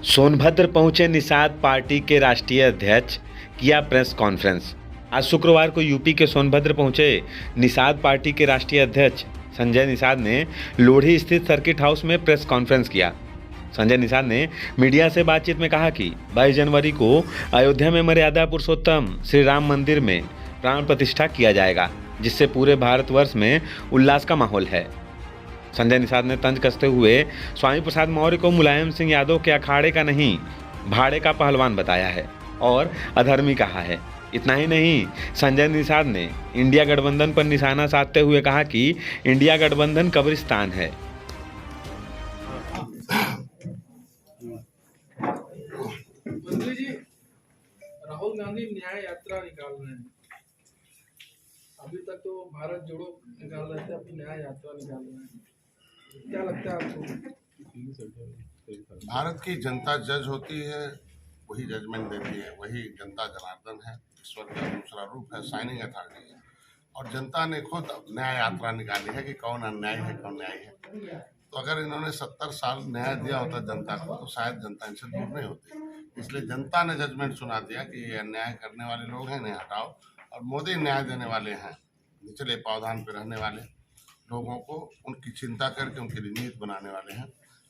सोनभद्र पहुंचे निषाद पार्टी के राष्ट्रीय अध्यक्ष, किया प्रेस कॉन्फ्रेंस। आज शुक्रवार को यूपी के सोनभद्र पहुंचे निषाद पार्टी के राष्ट्रीय अध्यक्ष संजय निषाद ने लोढ़ी स्थित सर्किट हाउस में प्रेस कॉन्फ्रेंस किया। संजय निषाद ने मीडिया से बातचीत में कहा कि 22 जनवरी को अयोध्या में मर्यादा पुरुषोत्तम श्री राम मंदिर में प्राण प्रतिष्ठा किया जाएगा, जिससे पूरे भारतवर्ष में उल्लास का माहौल है। संजय निषाद ने तंज कसते हुए स्वामी प्रसाद मौर्य को मुलायम सिंह यादव के अखाड़े का नहीं, भाड़े का पहलवान बताया है और अधर्मी कहा है। इतना ही नहीं, संजय निषाद ने इंडिया गठबंधन पर निशाना साधते हुए कहा कि इंडिया गठबंधन कब्रिस्तान है। मंत्री जी, राहुल गांधी न्याय यात्रा निकाल रहे हैं। अभी तक तो भारत जोड़ो निकाल रहे थे, अब न्याय यात्रा निकाल रहे हैं। क्या लगता है आपको? भारत की जनता जज होती है, वही जजमेंट देती है, वही जनता जनार्दन है, ईश्वर का दूसरा रूप है, साइनिंग अथॉरिटी है। और जनता ने खुद न्याय यात्रा निकाली है कि कौन अन्याय है कौन न्याय है। तो अगर इन्होंने 70 साल न्याय दिया होता जनता को तो शायद जनता इनसे दूर नहीं होती। इसलिए जनता ने जजमेंट सुना दिया कि ये अन्याय करने वाले लोग हैं, इन्हें हटाओ। और मोदी न्याय देने वाले हैं, निचले पावदान पर रहने वाले लोगों को उनकी चिंता करके उनकी नीति बनाने वाले हैं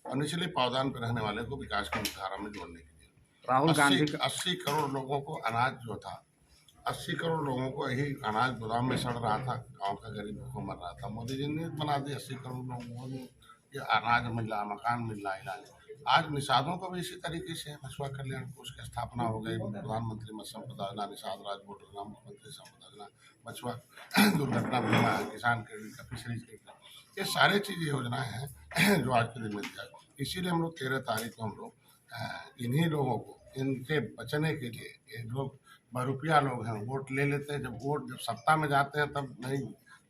और निचले पावदान पर रहने वाले को विकास की धारा में जोड़ने के लिए। राहुल गांधी 80 करोड़ लोगों को अनाज जो था, 80 करोड़ लोगों को यही अनाज गोदाम में सड़ रहा था, गांव का गरीब को मर रहा था। मोदी जी ने बना दी 80 करोड़ लोगों को ये अनाज मिल रहा, मकान मिल रहा, इलाज। आज निषादों को भी इसी तरीके से मछुआ कल्याण कोष की स्थापना हो गई, प्रधानमंत्री मत्स्य संपदा योजना, निषाद राजकोट योजना, मुख्यमंत्री संपदा योजना, मछुआ दुर्घटना बीमा, किसान credit card, fisheries credit card, ये सारे चीज योजनाएं हैं जो आज के दिन में दिया। इसीलिए हम लोग 13 तारीख को हम लोग इन्हीं लोगों को इनके बचने के लिए, ये लोग बहुरुपिया लोग हैं, वोट ले लेते हैं। जब सत्ता में जाते हैं तब नहीं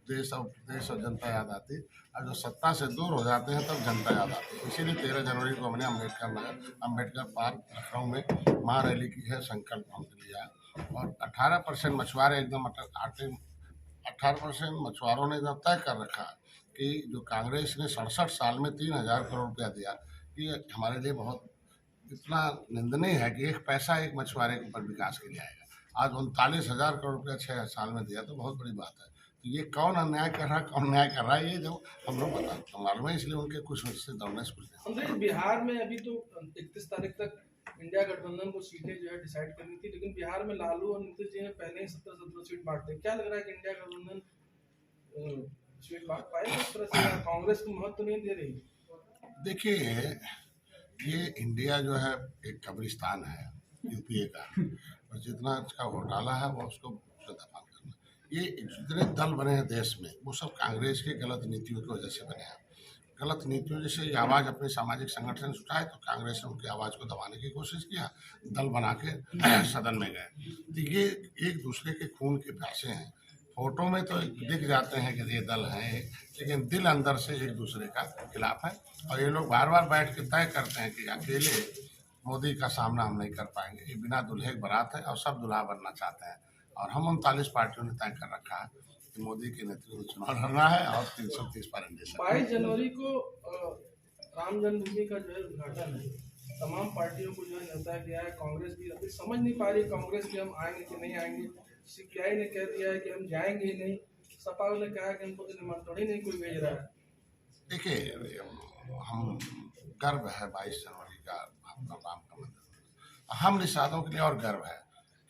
देश और जनता याद आती, और जो सत्ता से दूर हो जाते हैं तब जनता याद आती है। इसीलिए 13 जनवरी को हमने अम्बेडकर पार्क लखनऊ में महारैली की है, संकल्प हमने लिया। और 18% मछुआरे एकदम 18% मछुआरों ने एकदम तय कर रखा कि जो कांग्रेस ने 67 साल में 3000 करोड़ रुपया दिया, ये हमारे लिए बहुत इतना निंदनीय है कि एक पैसा एक मछुआरे के ऊपर विकास के लिए आएगा। आज 39,000 करोड़ रुपया 6 साल में दिया, तो बहुत बड़ी बात है। तो ये कौन अन्याय कर रहा है, कौन न्याय कर रहा है, ये जो हम लोग बता मालूम है। इसलिए उनके कुछ से दौड़ने से कुछ नहीं। बिहार में अभी तो 31 तारीख तक इंडिया गठबंधन को सीटें जो है डिसाइड करनी थी, लेकिन बिहार में लालू और नीतीश जी ने पहले ही 17 सीट बांट दी। क्या लग रहा है कि इंडिया गठबंधन सीट बांट पाएगा इस तरह से? कांग्रेस को महत्व नहीं दे रही। देखिए, ये इंडिया जो है एक कब्रिस्तान है यूपीए का, और जितना इसका घोटाला है वो उसको दफन करना। ये जितने दल बने हैं देश में, वो सब कांग्रेस की गलत नीतियों की वजह से बने हैं। गलत नीतियों जैसे ये आवाज़ अपने सामाजिक संगठन से उठाए तो कांग्रेस ने उनकी आवाज़ को दबाने की कोशिश किया, दल बना के सदन में गए। तो ये एक दूसरे के खून के प्यासे हैं। फोटो में तो दिख जाते हैं कि ये दल हैं, लेकिन दिल अंदर से एक दूसरे का खिलाफ है। और ये लोग बार बार बैठ के तय करते हैं कि अकेले मोदी का सामना हम नहीं कर पाएंगे, ये बिना दुल्हे की बारात है और सब दुल्हा बनना चाहते हैं। और हम 39 पार्टियों ने तय कर रखा है कि मोदी के नेतृत्व में चुनाव लड़ना है और 330 पर 22 जनवरी को राम जन्मभूमि का जो है उद्घाटन है। तमाम पार्टियों को जो है न्योता गया है। कांग्रेस भी अभी समझ नहीं पा रही कांग्रेस की हम आएंगे कि नहीं आएंगे। सीपीआई ने कह दिया है कि हम जाएंगे ही नहीं। सपा ने कहा कि हमको तो निमंत्रण ही नहीं कोई भेज रहा है। देखिए, हम गर्व है 22 जनवरी का राम का मंदिर। हम निषादों के लिए और गर्व है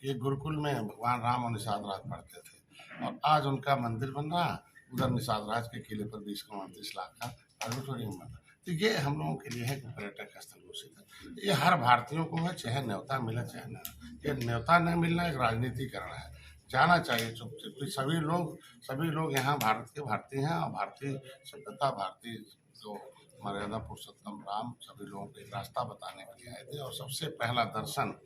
कि गुरुकुल में भगवान राम और निषाद राज पढ़ते थे और आज उनका मंदिर बन रहा है। उधर निषाद राज के किले पर 20-29 लाख का ऑडिटोरियम बन रहा है। तो ये हम लोगों के लिए है कि पर्यटक स्थल घोषित है। ये हर भारतीयों को है, चाहे न्योता मिले चाहे न। ये न्योता न मिलना एक राजनीतिकरण है, जाना चाहिए चुप। सभी लोग यहाँ भारत के भारतीय हैं और भारतीय सभ्यता, भारतीय जो मर्यादा पुरुषोत्तम राम सभी लोगों को एक रास्ता बताने के लिए आए थे। और सबसे पहला दर्शन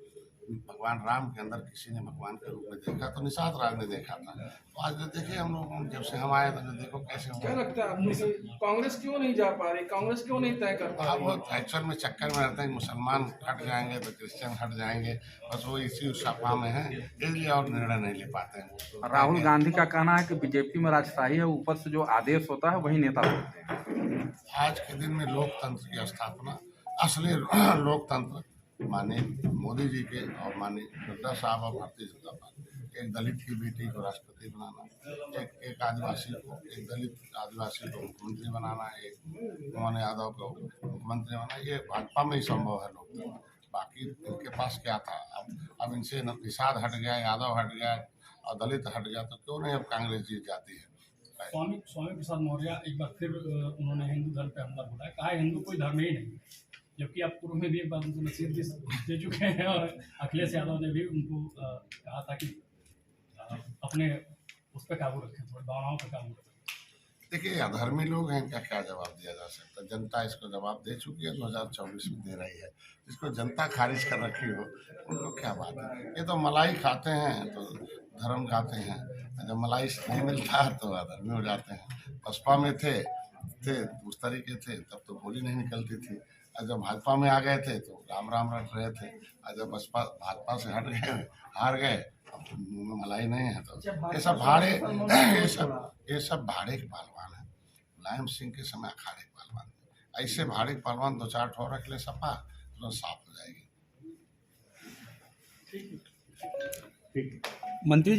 भगवान राम के अंदर किसी ने भगवान के रूप में देखा तो निषाद राज ने देखा था। तो आज देखिए हम लोग जब से हम आए तो देखो कैसे क्या लगता है आपको कांग्रेस क्यों नहीं जा पा रही, कांग्रेस क्यों नहीं तय कर पा रही? वो एक्चुअल में चक्कर में रहते हैं, मुसलमान हट जाएंगे तो क्रिश्चियन हट जाएंगे, बस वो इसी सपा में है, इसलिए और निर्णय नहीं ले पाते हैं। राहुल गांधी का कहना है कि बीजेपी में राजशाही है, ऊपर से जो आदेश होता है वही नेता होते हैं। आज के दिन में लोकतंत्र की स्थापना, असली लोकतंत्र माननीय मोदी जी के और माननीय नड्डा साहब और भारतीय जनता पार्टी, एक दलित की बेटी को राष्ट्रपति बनाना, एक आदिवासी को, एक दलित आदिवासी को मुख्यमंत्री बनाना, एक मोहन यादव को मुख्यमंत्री बनाना, ये भाजपा में ही संभव है लोग। बाकी इनके पास क्या था? अब इनसे निषाद हट गया, यादव हट गया और दलित हट गया, तो क्यों नहीं अब कांग्रेस जीत जाती है? स्वामी प्रसाद मौर्य एक बार फिर उन्होंने हिंदू धर्म पे हमला बोला, कहा हिंदू कोई धर्म ही नहीं, जबकि आप पूर्व में भी एक बार उनको नसीहत दे चुके हैं और अखिलेश यादव ने भी उनको कहा था कि अपने उस पर काबू रखें, थोड़ी भावनाओं पर काबू रखें। देखिए, अधर्मी लोग हैं, क्या क्या जवाब दिया जा सकता है? जनता इसको जवाब दे चुकी है, 2024 में दे रही है। जिसको जनता खारिज कर रखी हो उनको क्या बात है? ये तो मलाई खाते हैं तो धर्म खाते हैं, जब मलाई नहीं मिलता तो अधर्मी हो जाते हैं। बसपा में थे उस तरीके थे, तब तो गोली नहीं निकलती थी, और जब भाजपा में आ गए थे तो राम राम रट रहे थे, और जब भाजपा से हट गए, हार गए, अब मुंह में मलाई नहीं है, तो ये सब भाड़े के पहलवान है। मुलायम सिंह के समय अखाड़े के पहलवान, ऐसे भाड़े के पहलवान 2-4 ठो रख ले, सपा तो साफ हो जाएगी। मंत्री जी